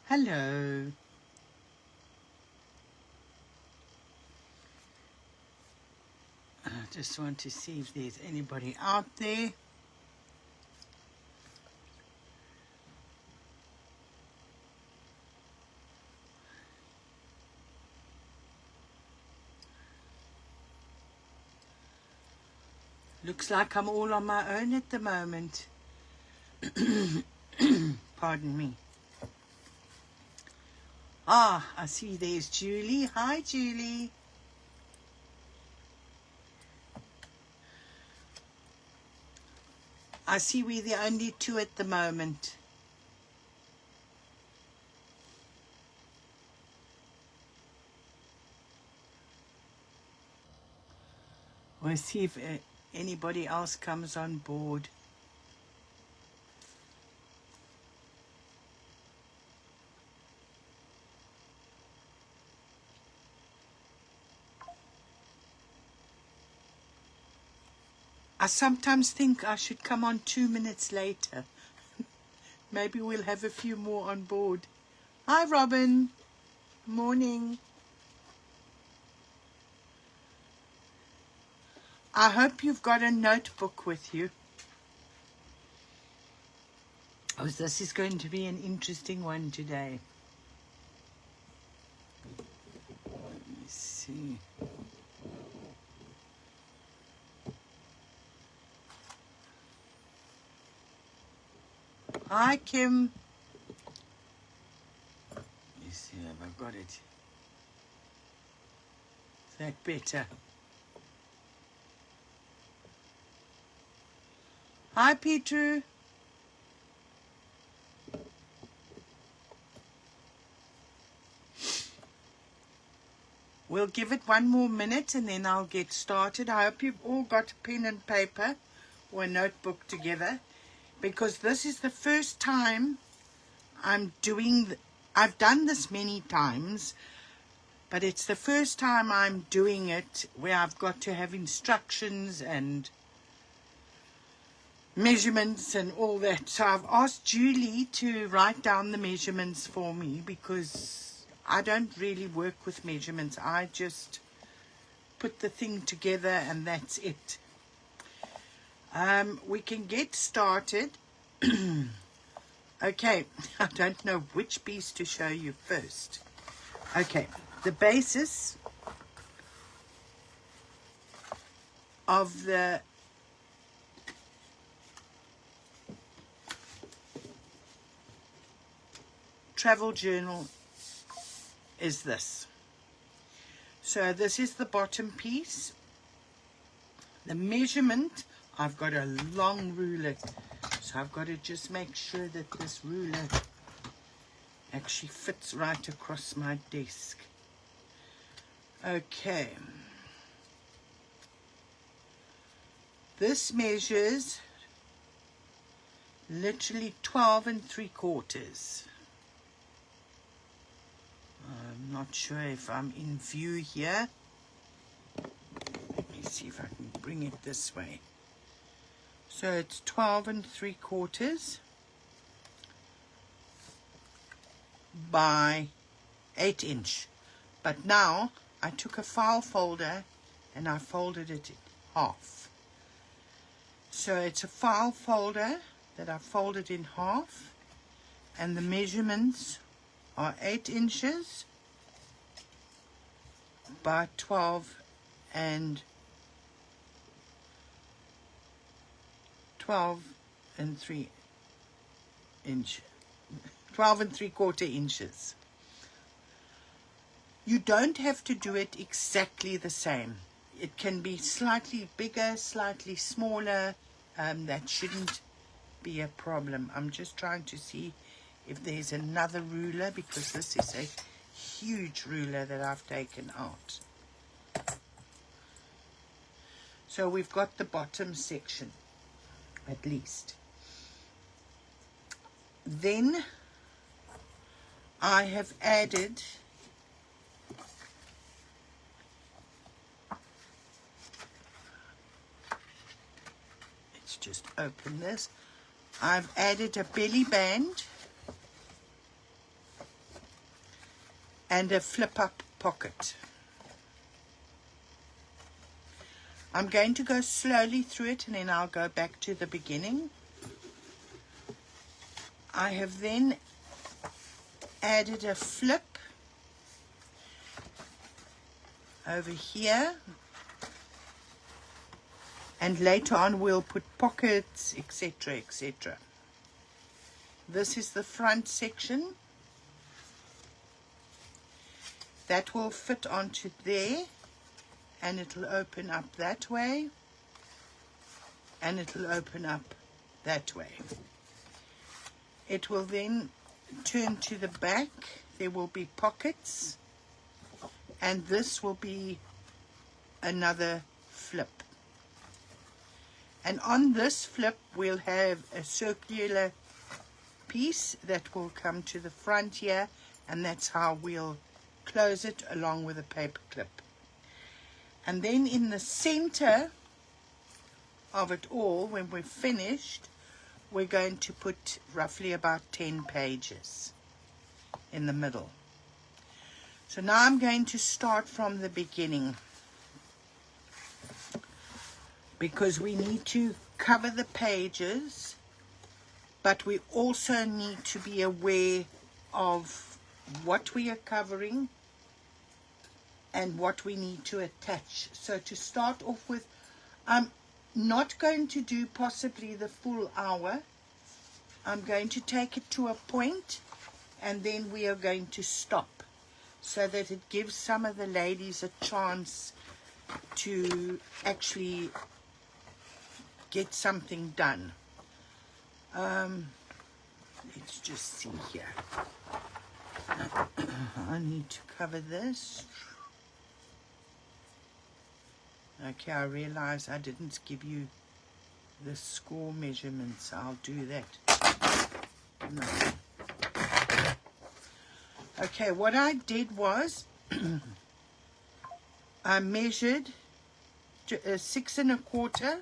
Hello. I just want to see if there's anybody out there. Looks like I'm all on my own at the moment. Pardon me. Ah, I see there's Julie. Hi, Julie. I see we're the only two at the moment. We'll see if anybody else comes on board. I sometimes think I should come on 2 minutes later. Maybe we'll have a few more on board. Hi, Robin. Morning. I hope you've got a notebook with you. Oh, this is going to be an interesting one today. Let me see. Hi, Kim. Let me see if I've got it. Is that better? Hi, Peter. We'll give it one more minute and then I'll get started. I hope you've all got a pen and paper or a notebook together, because this is the first time I'm doing, I've done this many times, but it's the first time I'm doing it where I've got to have instructions and measurements and all that. So I've asked Julie to write down the measurements for me, because I don't really work with measurements. I just put the thing together and that's it. We can get started. Okay, I don't know which piece to show you first. Okay, the basis of the travel journal is this. So this is the bottom piece. The measurement, I've got a long ruler, so I've got to just make sure that this ruler actually fits right across my desk. Okay. This measures literally 12 3/4. I'm not sure if I'm in view here. Let me see if I can bring it this way. So it's 12 3/4 by 8 inch. But now I took a file folder and I folded it in half. So it's a file folder that I folded in half, and the measurements are 8 inches by 12 and 3 inch, 12 3/4 inches. You don't have to do it exactly the same. It can be slightly bigger, slightly smaller. That shouldn't be a problem. I'm just trying to see if there's another ruler, because this is a huge ruler that I've taken out. So we've got the bottom section, at least. Then I have added just open this. I've added a belly band and a flip-up pocket. I'm going to go slowly through it and then I'll go back to the beginning. I have then added a flip over here, and later on we'll put pockets, etc., etc. This is the front section. That will fit onto there, and it'll open up that way, and it'll open up that way. It will then turn to the back. There will be pockets, and this will be another flip. And on this flip we'll have a circular piece that will come to the front here, and that's how we'll close it along with a paper clip. And then in the center of it all, when we're finished, we're going to put roughly about 10 pages in the middle. So now I'm going to start from the beginning, because we need to cover the pages, but we also need to be aware of what we are covering and what we need to attach. So to start off with, I'm not going to do possibly the full hour. I'm going to take it to a point, and then we are going to stop, so that it gives some of the ladies a chance to actually get something done. Let's just see here. I need to cover this. Okay, I realize I didn't give you the score measurements. I'll do that. No. Okay, what I did was I measured 6 1/4.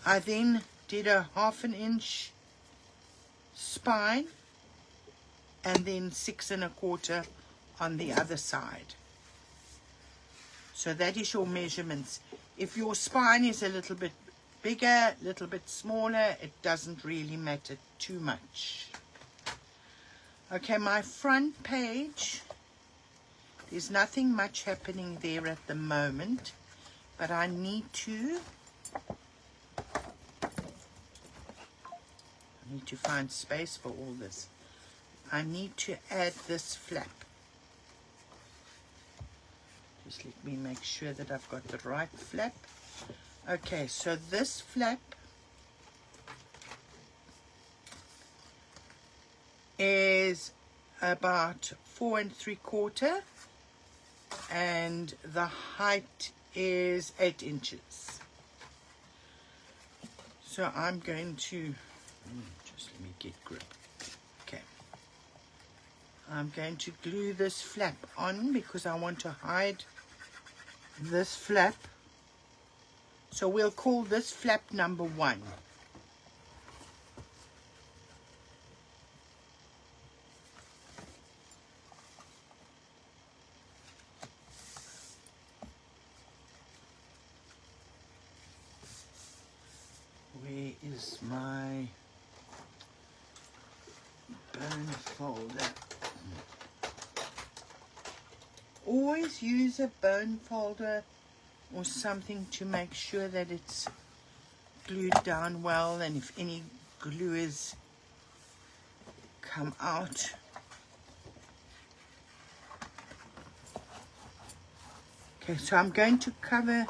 I then did a 1/2 inch spine, and then 6 1/4 on the other side. So that is your measurements. If your spine is a little bit bigger, a little bit smaller, it doesn't really matter too much. Okay, my front page, there's nothing much happening there at the moment, but I need to find space for all this. I need to add this flap. Just let me make sure that I've got the right flap. Okay, so this flap is about 4 3/4, and the height is 8 inches. So I'm going to just let me get grip. Okay, I'm going to glue this flap on because I want to hide this flap. So we'll call this flap number 1. Where is my bone folder? Always use a bone folder or something to make sure that it's glued down well, and if any glue is come out. Okay, so I'm going to cover,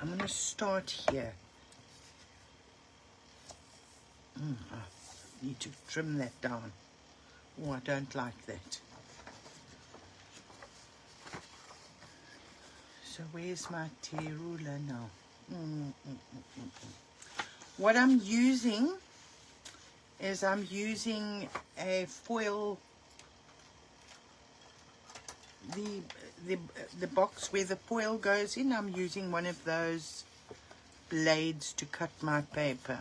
I'm going to start here. I need to trim that down. Oh, I don't like that. So where's my tear ruler now? What I'm using is I'm using a foil, the box where the foil goes in. I'm using one of those blades to cut my paper.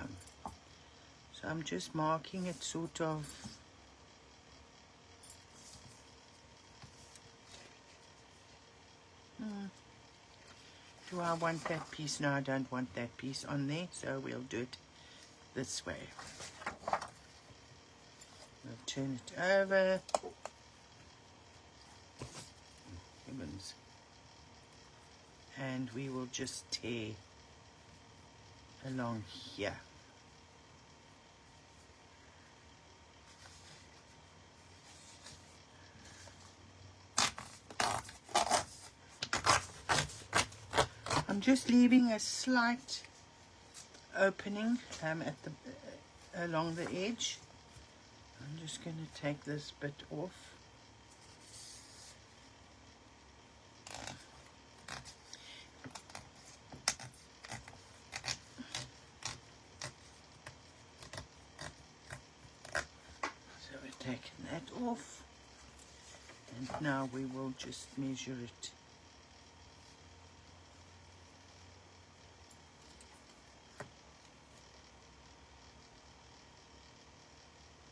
So I'm just marking it sort of do I want that piece? No, I don't want that piece on there, so we'll do it this way. We'll turn it over. Heavens. And we will just tear along here. I'm just leaving a slight opening at the along the edge. I'm just going to take this bit off. So we're taking that off, and now we will just measure it.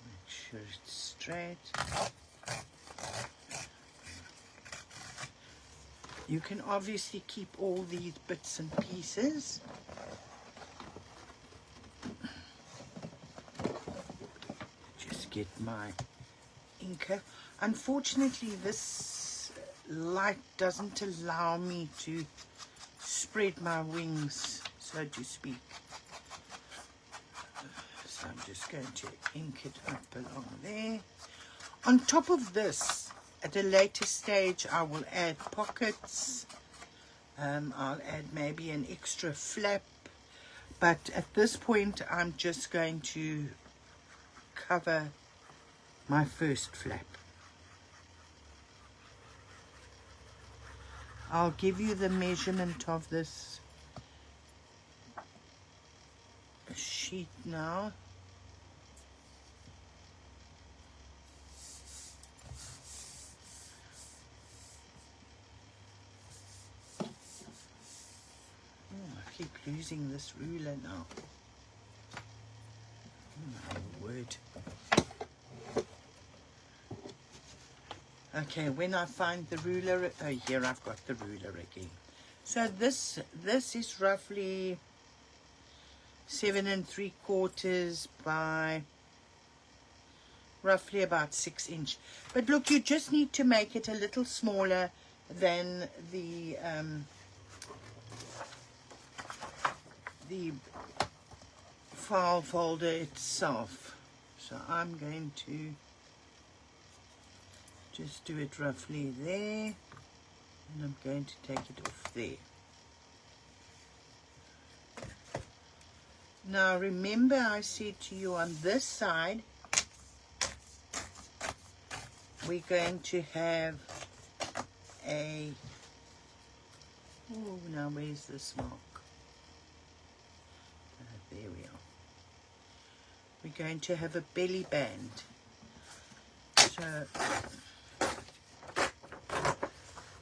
Make sure it's straight. You can obviously keep all these bits and pieces. Just get my inker. Unfortunately, this light doesn't allow me to spread my wings, so to speak. So I'm just going to ink it up along there. On top of this, at a later stage, I will add pockets. I'll add maybe an extra flap. But at this point, I'm just going to cover my first flap. I'll give you the measurement of this sheet now. I keep losing this ruler now. Oh my word. Okay, when I find the ruler, oh, here I've got the ruler again. So this is roughly 7 3/4 by roughly about 6 inch. But look, you just need to make it a little smaller than the file folder itself. So I'm going to just do it roughly there, and I'm going to take it off there. Now remember, I said to you on this side we're going to have a, oh, now where's this mark? There we are. We're going to have a belly band. So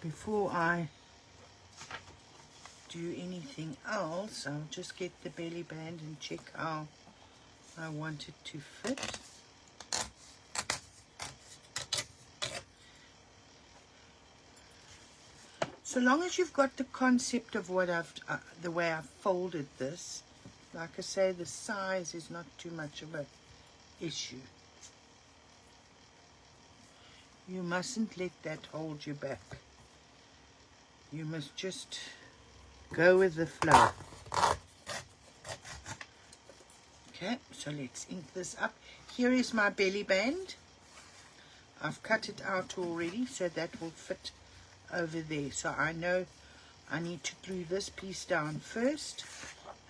before I do anything else, I'll just get the belly band and check how I want it to fit. So long as you've got the concept of what I've, the way I've folded this, like I say, the size is not too much of an issue. You mustn't let that hold you back. You must just go with the flow. Okay, so let's ink this up. Here is my belly band. I've cut it out already, so that will fit over there. So I know I need to glue this piece down first,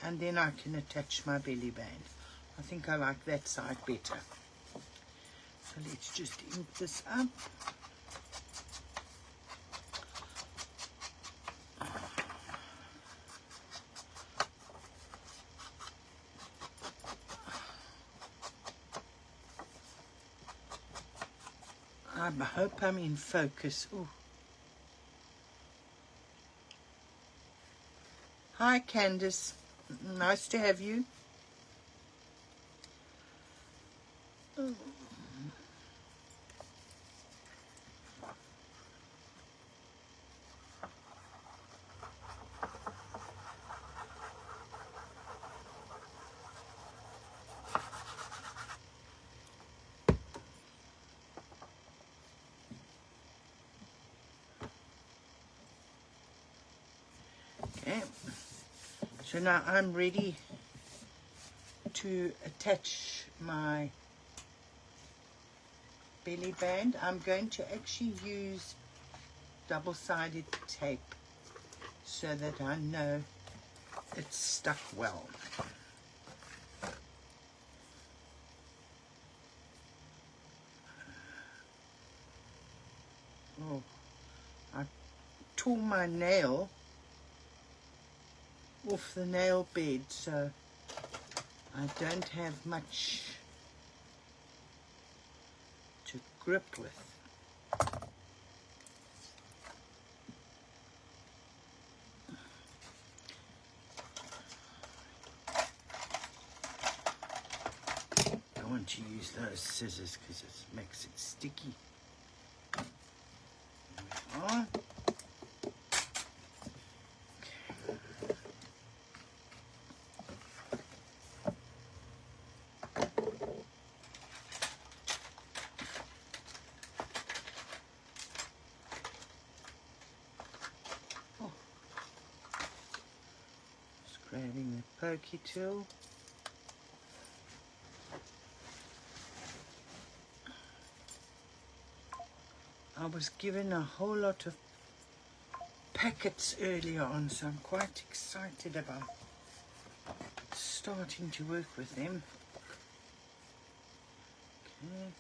and then I can attach my belly band. I think I like that side better. So let's just ink this up. I hope I'm in focus. Ooh. Hi, Candice. Nice to have you. Okay, so now I'm ready to attach my belly band. I'm going to actually use double-sided tape so that I know it's stuck well. Oh, I tore my nail off the nail bed, so I don't have much to grip with. I want to use those scissors because it makes it sticky. There we are. Grabbing the pokey tool. I was given a whole lot of packets earlier on, so I'm quite excited about starting to work with them. Okay.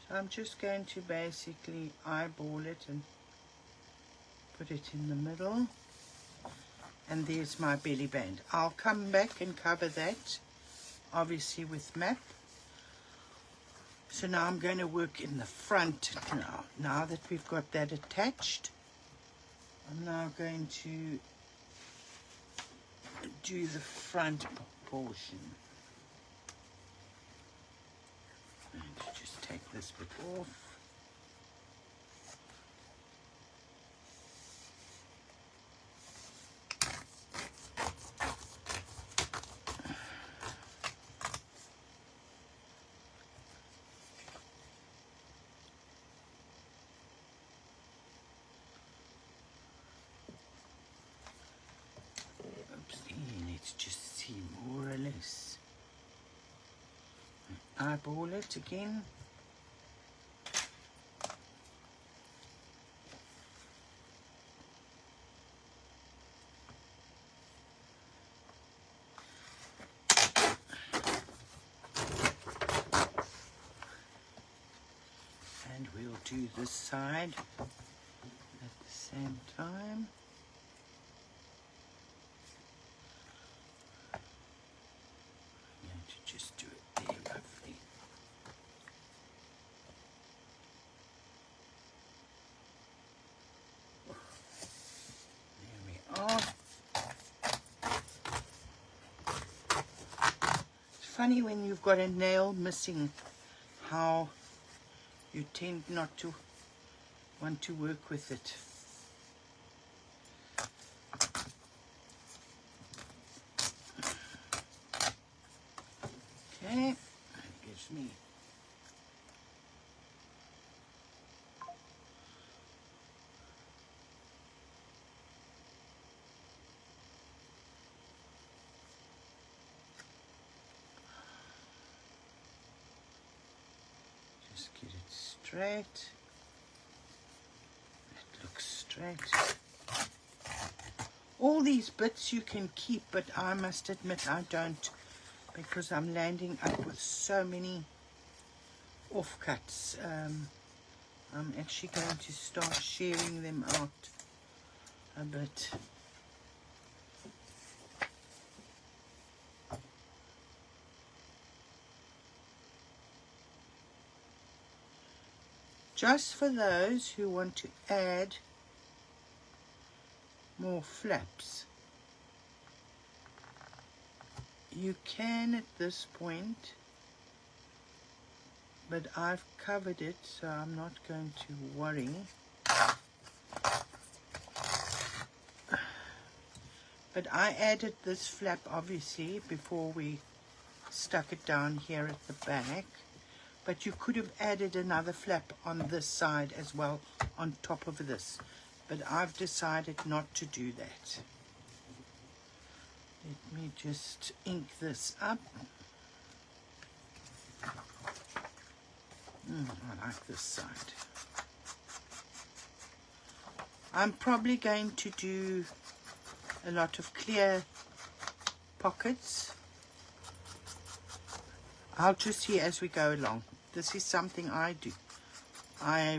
So I'm just going to basically eyeball it and put it in the middle. And there's my belly band. I'll come back and cover that, obviously with map. So now I'm going to work in the front now. Now that we've got that attached, I'm now going to do the front portion. And just take this bit off. Let's just see more or less. Eyeball it again. And we'll do this side at the same time. Just do it there, roughly. There we are. It's funny when you've got a nail missing, how you tend not to want to work with it. Okay, that gives me just get it straight. It looks straight. All these bits you can keep, but I must admit I don't, because I'm landing up with so many offcuts. I'm actually going to start sharing them out a bit. Just for those who want to add more flaps. You can at this point, but I've covered it, so I'm not going to worry. But I added this flap obviously before we stuck it down here at the back. But you could have added another flap on this side as well on top of this. But I've decided not to do that. Let me just ink this up. I like this side. I'm probably going to do a lot of clear pockets. I'll just see as we go along. This is something I do. I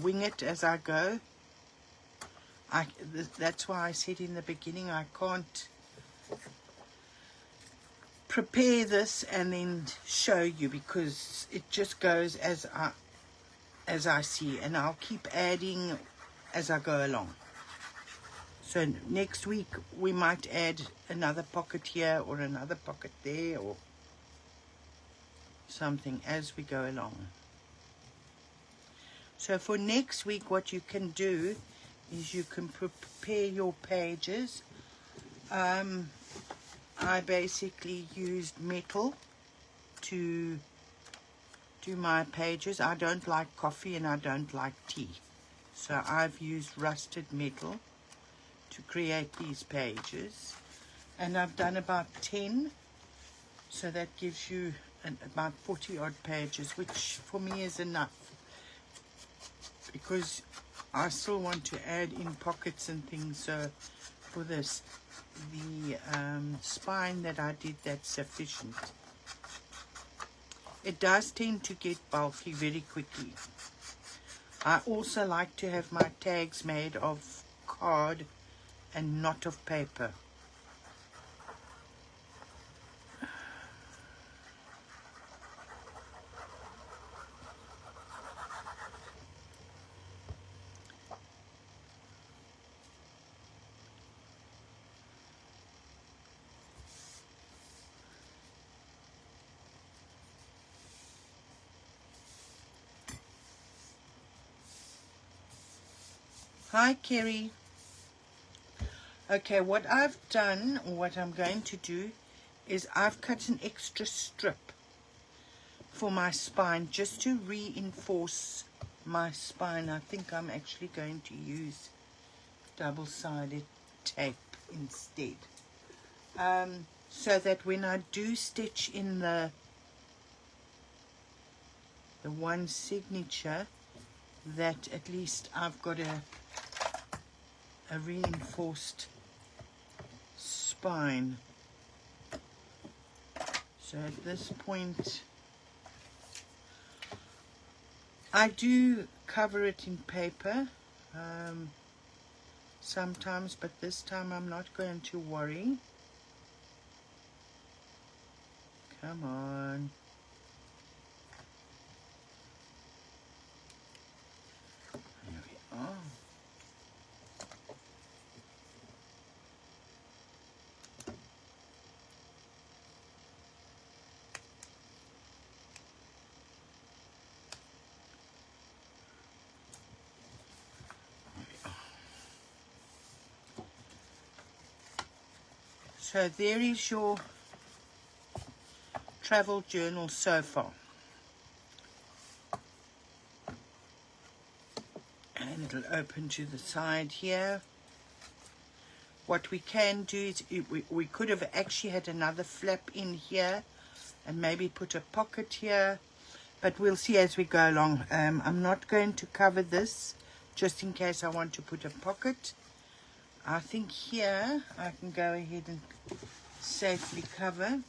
wing it as I go. That's why I said in the beginning I can't prepare this and then show you, because it just goes as I see, and I'll keep adding as I go along. So next week we might add another pocket here or another pocket there or something as we go along. So for next week what you can do is you can prepare your pages. I basically used metal to do my pages. I don't like coffee and I don't like tea, so I've used rusted metal to create these pages, and I've done about 10, so that gives you about 40 odd pages, which for me is enough, because I still want to add in pockets and things. So for this, the spine that I did, that's sufficient. It does tend to get bulky very quickly. I also like to have my tags made of card and not of paper. Hi, Kerry. Okay, what I've done, or what I'm going to do, is I've cut an extra strip for my spine just to reinforce my spine. I think I'm actually going to use double-sided tape instead, so that when I do stitch in the one signature, that at least I've got a reinforced spine. So at this point I do cover it in paper sometimes, but this time I'm not going to worry. Come on. There we are. So there is your travel journal so far. And it'll open to the side here. What we can do is we could have actually had another flap in here and maybe put a pocket here, but we'll see as we go along. I'm not going to cover this just in case I want to put a pocket. I think here I can go ahead and safely cover.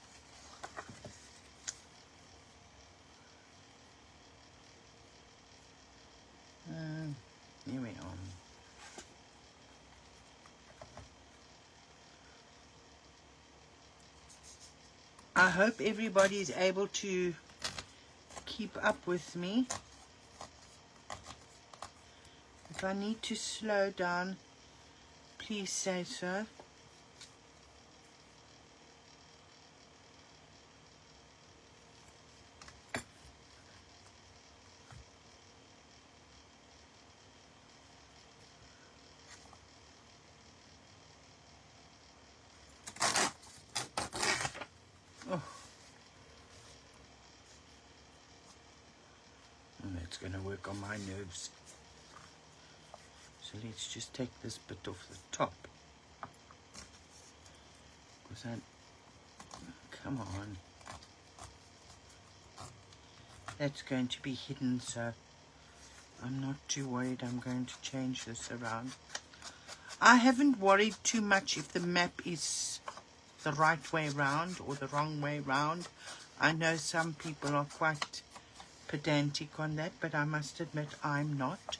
Here we are. I hope everybody is able to keep up with me. If I need to slow down, please say so. Oh, and that's going to work on my nerves. So let's just take this bit off the top. Come on. That's going to be hidden, so I'm not too worried. I'm going to change this around. I haven't worried too much if the map is the right way round or the wrong way round. I know some people are quite pedantic on that, but I must admit I'm not.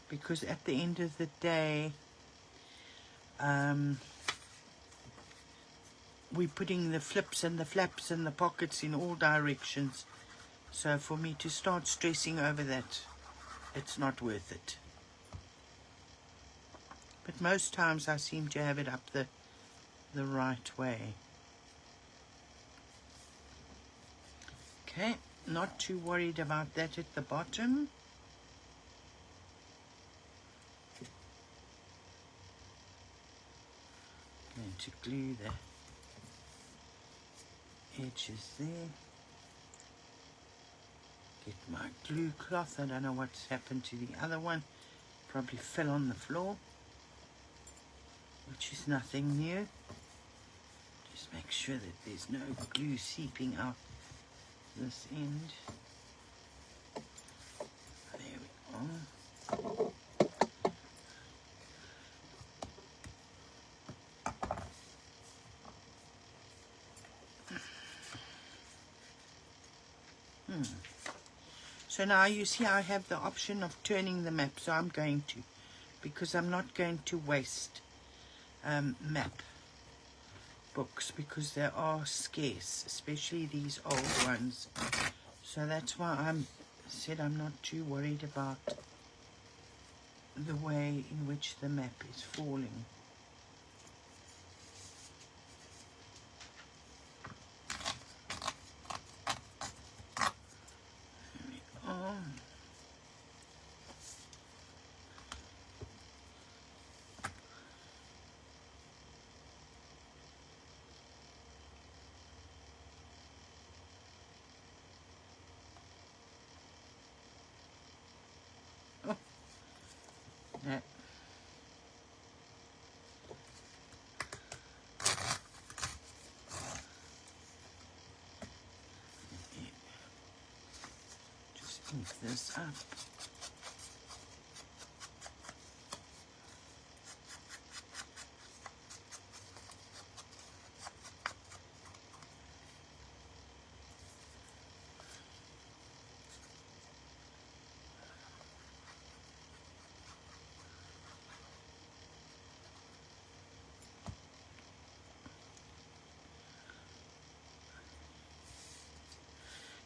Because at the end of the day, we're putting the flips and the flaps and the pockets in all directions. So for me to start stressing over that, it's not worth it. But most times I seem to have it up the right way. Okay, not too worried about that at the bottom. Going to glue the edges there. Get my glue cloth. I don't know what's happened to the other one. Probably fell on the floor, which is nothing new. Just make sure that there's no glue seeping out this end. There we are. So now you see I have the option of turning the map, so I'm going to, because I'm not going to waste map books because they are scarce, especially these old ones. So that's why I said I'm not too worried about the way in which the map is falling. Yeah. Just ink this up.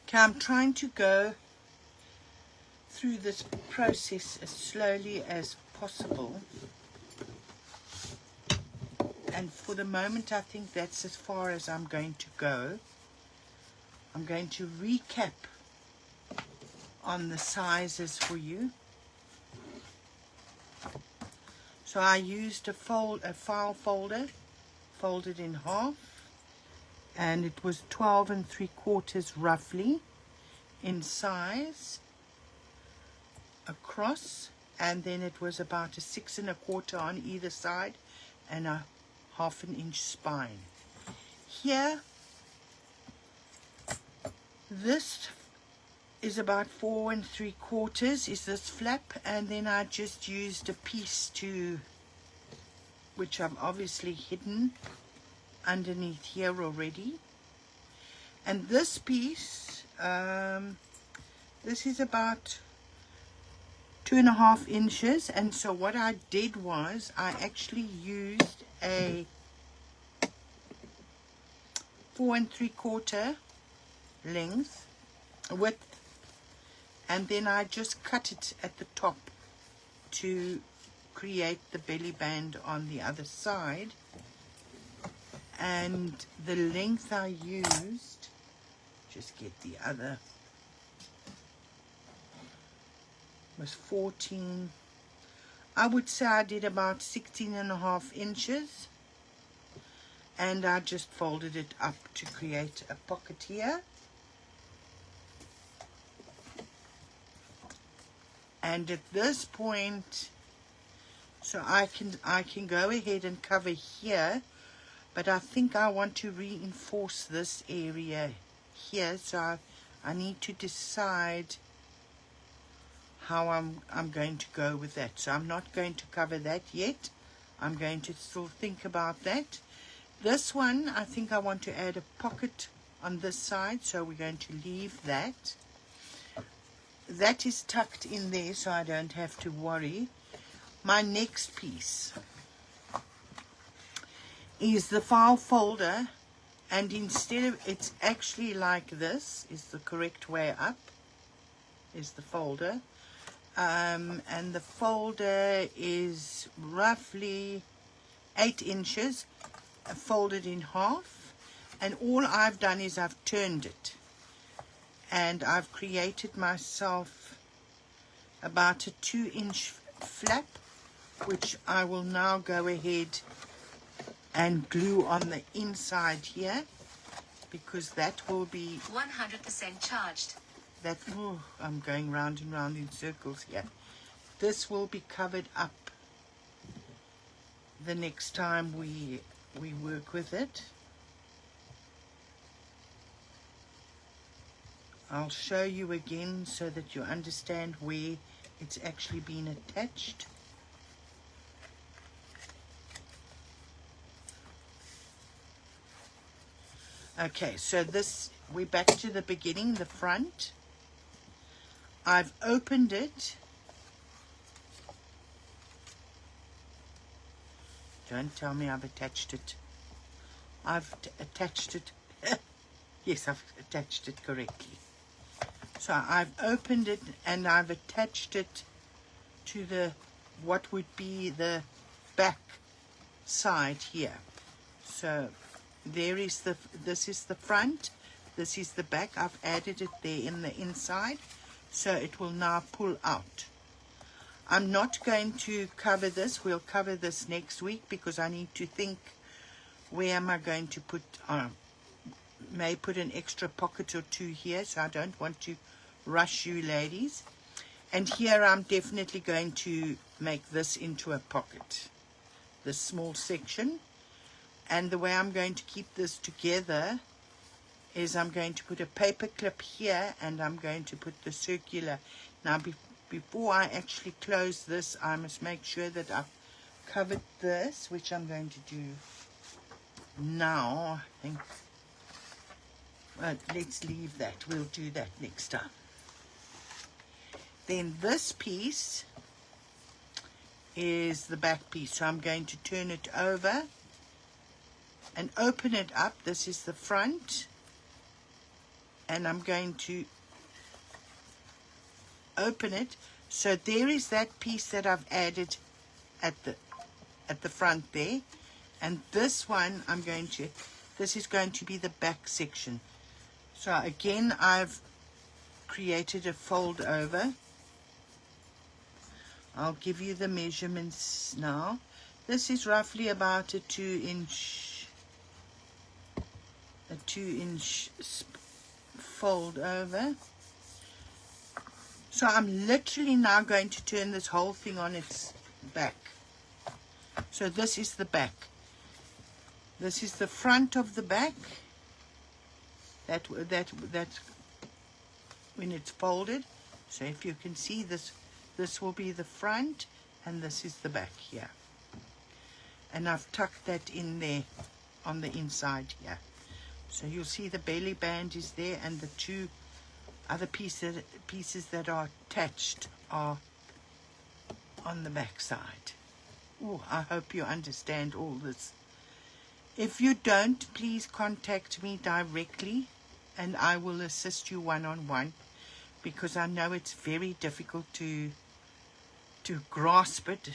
Okay, I'm trying to go through this process as slowly as possible. And for the moment, I think that's as far as I'm going to go. I'm going to recap on the sizes for you. So I used a file folder, folded in half, and it was 12 3/4 roughly in size across, and then it was about a 6 1/4 on either side and a 1/2 inch spine. Here, this is about 4 3/4 is this flap, and then I just used a piece to, which I've obviously hidden underneath here already. And this piece, this is about 2 1/2 inches, and so what I did was I actually used a 4 3/4 length width, and then I just cut it at the top to create the belly band on the other side. And the length I used, just get the other, was 14. I would say I did about 16 1/2 inches. and I just folded it up to create a pocket here. And at this point, so I can go ahead and cover here, but I think I want to reinforce this area here, so I need to decide how I'm going to go with that. So I'm not going to cover that yet. I'm going to still think about that. This one, I think I want to add a pocket on this side, so we're going to leave that. That is tucked in there, so I don't have to worry. My next piece is the file folder, and instead of, it's actually like this is the correct way up, is the folder. And the folder is roughly 8 inches, folded in half, and all I've done is I've turned it, and I've created myself about a 2-inch flap, which I will now go ahead and glue on the inside here, because that will be 100% charged. That, oh, I'm going round and round in circles here. This will be covered up the next time we work with it. I'll show you again so that you understand where it's actually been attached. Okay, so this, we're back to the beginning, the front. I've opened it. Don't tell me I've attached it. I've attached it. Yes, I've attached it correctly. So I've opened it and I've attached it to the, what would be the back side here. So there is the, this is the front, this is the back. I've added it there in the inside, so it will now pull out. I'm not going to cover this. We'll cover this next week, because I need to think, where am I going to put, may put an extra pocket or two here, so I don't want to rush you ladies. And here I'm definitely going to make this into a pocket, this small section. And the way I'm going to keep this together is I'm going to put a paper clip here, and I'm going to put the circular. Now before I actually close this, I must make sure that I've covered this, which I'm going to do now, I think. Well, let's leave that. We'll do that next time. Then this piece is the back piece. So I'm going to turn it over and open it up. This is the front. And I'm going to open it. So there is that piece that I've added at the front there. And this one I'm going to, this is going to be the back section. So again, I've created a fold over. I'll give you the measurements now. This is roughly about a 2-inch fold over. So I'm literally now going to turn this whole thing on its back. So this is the back. This is the front of the back. That when it's folded. So if you can see this, this will be the front, and this is the back here. And I've tucked that in there on the inside here. So you'll see the belly band is there, and the two other pieces that are attached are on the back side. Oh, I hope you understand all this. If you don't, please contact me directly, and I will assist you one-on-one, because I know it's very difficult to grasp it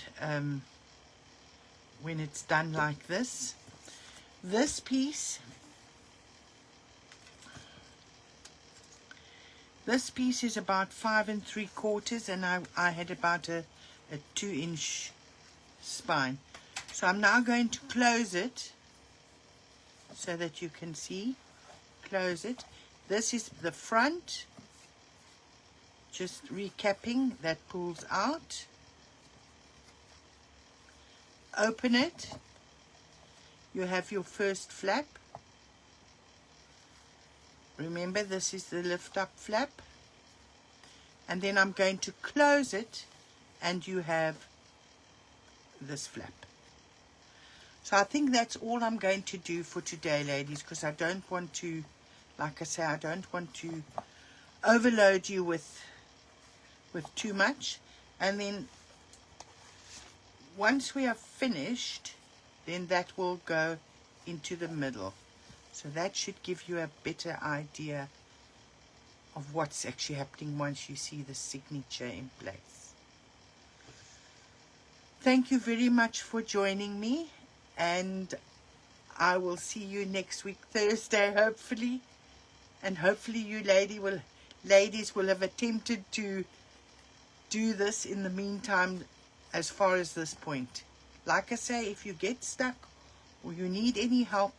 when it's done like this. This piece is about 5 3/4, and I had about a 2-inch spine. So I'm now going to close it so that you can see. Close it. This is the front. Just recapping, that pulls out. Open it. You have your first flap. Remember, this is the lift up flap. And then I'm going to close it, and you have this flap. So I think that's all I'm going to do for today, ladies, because I don't want to, like I say, I don't want to overload you with too much. And then once we are finished, then that will go into the middle. So that should give you a better idea of what's actually happening once you see the signature in place. Thank you very much for joining me, and I will see you next week, Thursday, hopefully. And hopefully you ladies will have attempted to do this in the meantime as far as this point. Like I say, if you get stuck or you need any help,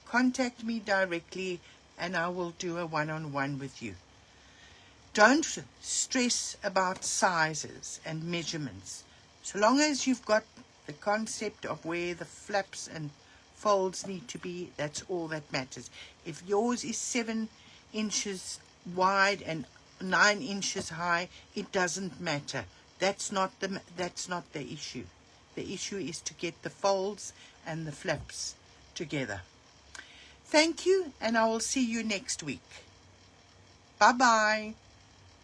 contact me directly and I will do a one-on-one with you. Don't stress about sizes and measurements. So long as you've got the concept of where the flaps and folds need to be, that's all that matters. If yours is 7 inches wide and 9 inches high, it doesn't matter. That's not the issue. The issue is to get the folds and the flaps together. Thank you, and I will see you next week. Bye-bye.